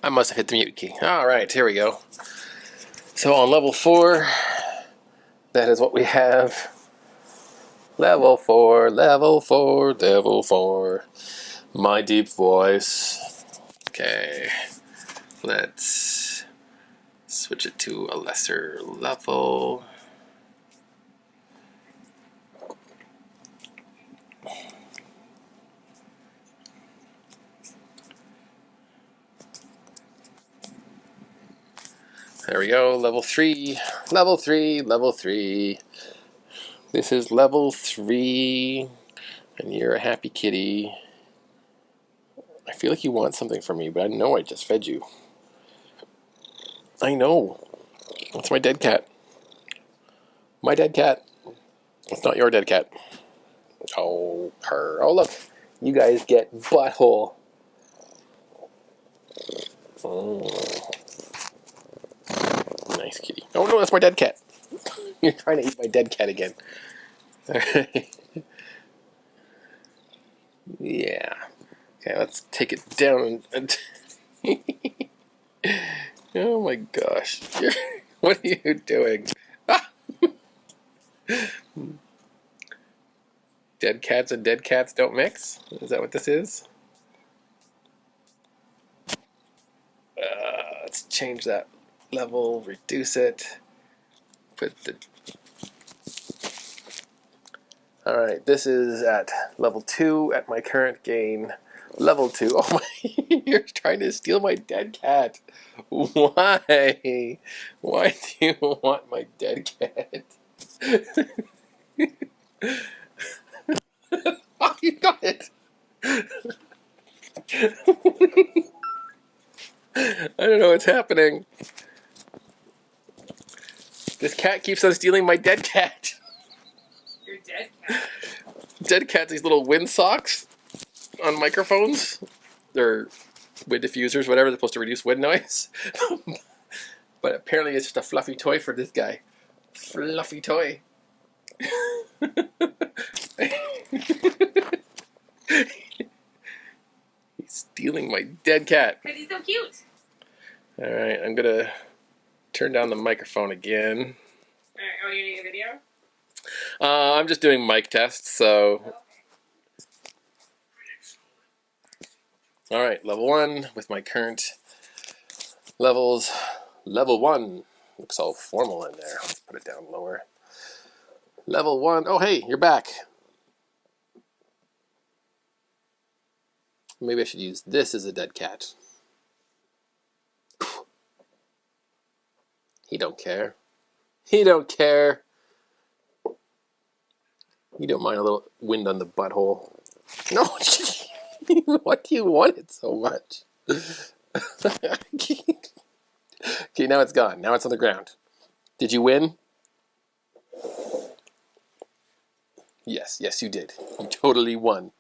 I must have hit the mute key. All right, here we go. So on level 4, that is what we have. Level 4, level 4, level 4. My deep voice. Okay, let's switch it to a lesser level. There we go, level 3, level 3, level 3. This is level 3, and you're a happy kitty. I feel like you want something from me, but I know I just fed you. I know. That's my dead cat. My dead cat. It's not your dead cat. Oh, her. Oh, look. You guys get butthole. Nice kitty. Oh, no, that's my dead cat. You're trying to eat my dead cat again. Alright. Yeah. Okay, let's take it down. Oh my gosh. What are you doing? Dead cats and dead cats don't mix? Is that what this is? Let's change that level, reduce it. Put the... Alright, this is at level 2 at my current gain. Level 2. Oh my, you're trying to steal my dead cat. Why? Why do you want my dead cat? Oh, you got it! I don't know what's happening. This cat keeps on stealing my dead cat. Your dead cat? Dead cats, these little wind socks on microphones. They're wind diffusers, whatever. They're supposed to reduce wind noise. But apparently it's just a fluffy toy for this guy. Fluffy toy. He's stealing my dead cat. Because he's so cute. Alright, I'm gonna turn down the microphone again. Alright, oh, you're doing a video? I'm just doing mic tests, so... Alright, level 1 with my current levels. Level 1. Looks all formal in there. Let's put it down lower. Level 1. Oh, hey, you're back. Maybe I should use this as a dead cat. He don't care. He don't care. You don't mind a little wind on the butthole. No, what do you want it so much? Okay, now it's gone. Now it's on the ground. Did you win? Yes, yes you did. You totally won.